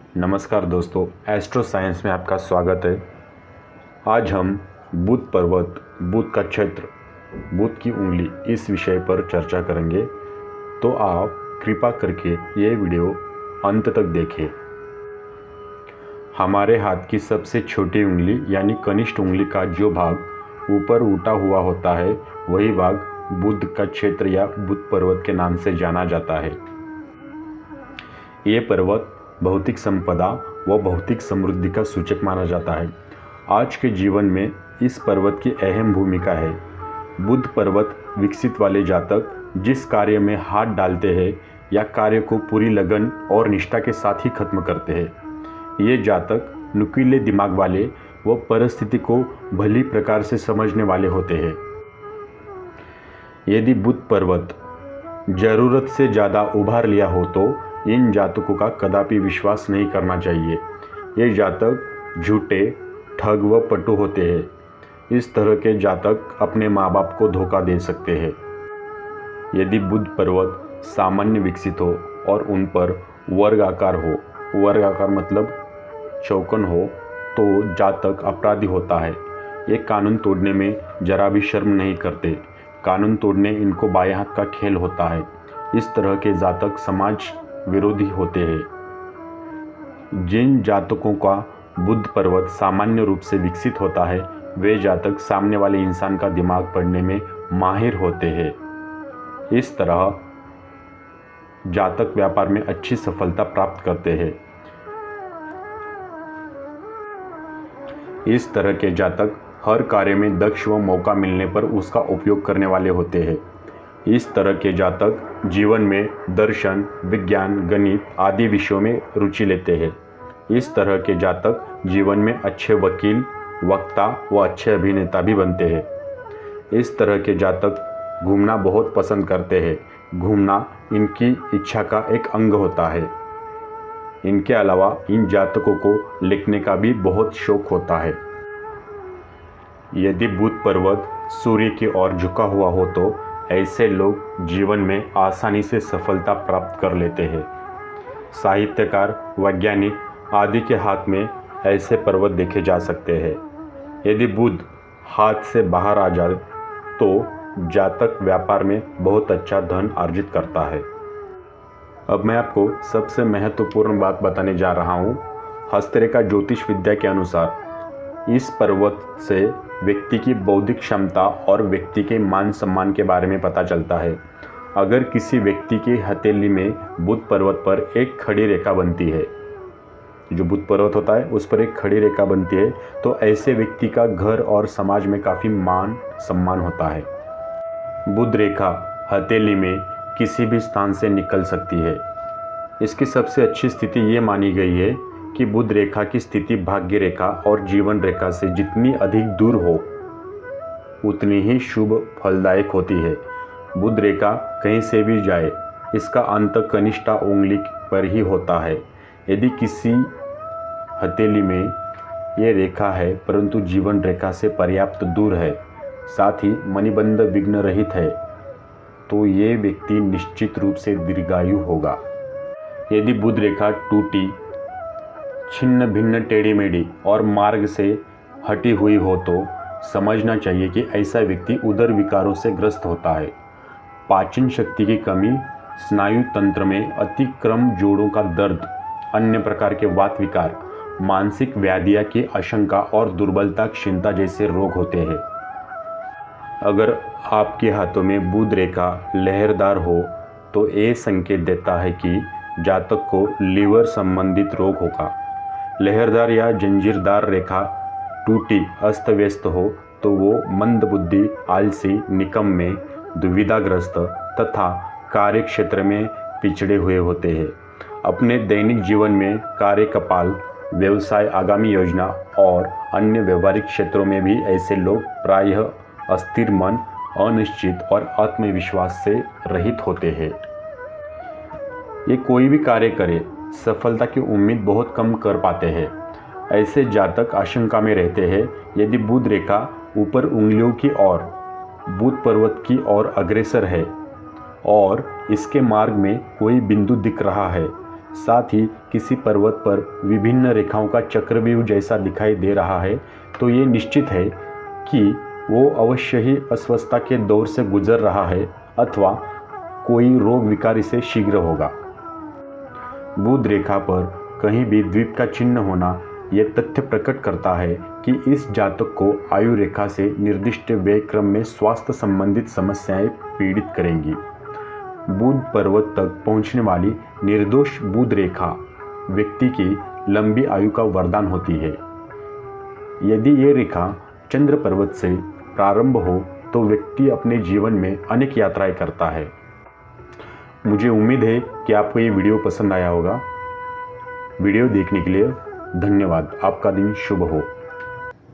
नमस्कार दोस्तों, astro science में आपका स्वागत है। आज हम बुध पर्वत, बुध का क्षेत्र, बुध की उंगली इस विषय पर चर्चा करेंगे। तो आप कृपा करके ये वीडियो अंत तक देखें। हमारे हाथ की सबसे छोटी उंगली यानी कनिष्ठ उंगली का जो भाग ऊपर उठा हुआ होता है वही भाग बुध का क्षेत्र या बुध पर्वत के नाम से जाना जाता है। ये पर्वत भौतिक संपदा व भौतिक समृद्धि का सूचक माना जाता है। आज के जीवन में इस पर्वत की अहम भूमिका है। बुध पर्वत विकसित वाले जातक जिस कार्य में हाथ डालते हैं या कार्य को पूरी लगन और निष्ठा के साथ ही खत्म करते हैं। ये जातक नुकीले दिमाग वाले व परिस्थिति को भली प्रकार से समझने वाले होते हैं। यदि बुध पर्वत जरूरत से ज़्यादा उभार लिया हो तो इन जातकों का कदापि विश्वास नहीं करना चाहिए। ये जातक झूठे, ठग व पटु होते हैं। इस तरह के जातक अपने माँ बाप को धोखा दे सकते हैं। यदि बुध पर्वत सामान्य विकसित हो और उन पर वर्ग आकार हो, वर्ग आकार मतलब चौकोन हो, तो जातक अपराधी होता है। ये कानून तोड़ने में जरा भी शर्म नहीं करते। कानून तोड़ने इनको बाएं हाथ का खेल होता है। इस तरह के जातक समाज विरोधी होते हैं। जिन जातकों का बुध पर्वत सामान्य रूप से विकसित होता है वे जातक सामने वाले इंसान का दिमाग पढ़ने में माहिर होते हैं। इस तरह जातक व्यापार में अच्छी सफलता प्राप्त करते हैं। इस तरह के जातक हर कार्य में दक्ष व मौका मिलने पर उसका उपयोग करने वाले होते हैं। इस तरह के जातक जीवन में दर्शन, विज्ञान, गणित आदि विषयों में रुचि लेते हैं। इस तरह के जातक जीवन में अच्छे वकील, वक्ता व अच्छे अभिनेता भी बनते हैं। इस तरह के जातक घूमना बहुत पसंद करते हैं। घूमना इनकी इच्छा का एक अंग होता है। इनके अलावा इन जातकों को लिखने का भी बहुत शौक होता है। यदि बुध पर्वत सूर्य की ओर झुका हुआ हो तो ऐसे लोग जीवन में आसानी से सफलता प्राप्त कर लेते हैं। साहित्यकार, वैज्ञानिक आदि के हाथ में ऐसे पर्वत देखे जा सकते हैं। यदि बुध हाथ से बाहर आ जाए तो जातक व्यापार में बहुत अच्छा धन अर्जित करता है। अब मैं आपको सबसे महत्वपूर्ण बात बताने जा रहा हूँ। हस्तरेखा ज्योतिष विद्या के अनुसार इस पर्वत से व्यक्ति की बौद्धिक क्षमता और व्यक्ति के मान सम्मान के बारे में पता चलता है। अगर किसी व्यक्ति की हथेली में बुध पर्वत पर एक खड़ी रेखा बनती है, जो बुध पर्वत होता है उस पर एक खड़ी रेखा बनती है, तो ऐसे व्यक्ति का घर और समाज में काफ़ी मान सम्मान होता है। बुध रेखा हथेली में किसी भी स्थान से निकल सकती है। इसकी सबसे अच्छी स्थिति ये मानी गई है कि बुध रेखा की स्थिति भाग्य रेखा और जीवन रेखा से जितनी अधिक दूर हो उतनी ही शुभ फलदायक होती है। बुध रेखा कहीं से भी जाए, इसका अंत कनिष्ठ उंगली पर ही होता है। यदि किसी हथेली में ये रेखा है परंतु जीवन रेखा से पर्याप्त दूर है, साथ ही मणिबंध विघ्न रहित है, तो ये व्यक्ति निश्चित रूप से दीर्घायु होगा। यदि बुध रेखा टूटी, छिन्न भिन्न, टेढ़ी मेढ़ी और मार्ग से हटी हुई हो तो समझना चाहिए कि ऐसा व्यक्ति उदर विकारों से ग्रस्त होता है। पाचन शक्ति की कमी, स्नायु तंत्र में अतिक्रम, जोड़ों का दर्द, अन्य प्रकार के वात विकार, मानसिक व्याधियां की आशंका और दुर्बलता, क्षीणता जैसे रोग होते हैं। अगर आपके हाथों में बुध रेखा लहरदार हो तो ये संकेत देता है कि जातक को लीवर संबंधित रोग होगा। लहरदार या जंजीरदार रेखा टूटी, अस्त व्यस्त हो तो वो मंदबुद्धि, आलसी, निकम्मे, दुविधाग्रस्त तथा कार्य क्षेत्र में पिछड़े हुए होते हैं। अपने दैनिक जीवन में कार्य, कपाल, व्यवसाय, आगामी योजना और अन्य व्यवहारिक क्षेत्रों में भी ऐसे लोग प्रायः अस्थिर मन, अनिश्चित और आत्मविश्वास से रहित होते हैं। ये कोई भी कार्य करे सफलता की उम्मीद बहुत कम कर पाते हैं। ऐसे जातक आशंका में रहते हैं। यदि बुध रेखा ऊपर उंगलियों की ओर बुध पर्वत की ओर अग्रसर है और इसके मार्ग में कोई बिंदु दिख रहा है साथ ही किसी पर्वत पर विभिन्न रेखाओं का चक्रव्यूह जैसा दिखाई दे रहा है तो ये निश्चित है कि वो अवश्य ही अस्वस्थता के दौर से गुजर रहा है अथवा कोई रोग विकार इसे शीघ्र होगा। बुध रेखा पर कहीं भी द्वीप का चिन्ह होना यह तथ्य प्रकट करता है कि इस जातक को आयु रेखा से निर्दिष्ट व्यय क्रम में स्वास्थ्य संबंधित समस्याएं पीड़ित करेंगी। बुध पर्वत तक पहुंचने वाली निर्दोष बुध रेखा व्यक्ति की लंबी आयु का वरदान होती है। यदि ये रेखा चंद्र पर्वत से प्रारंभ हो तो व्यक्ति अपने जीवन में अनेक यात्राएं करता है। मुझे उम्मीद है कि आपको ये वीडियो पसंद आया होगा। वीडियो देखने के लिए धन्यवाद। आपका दिन शुभ हो।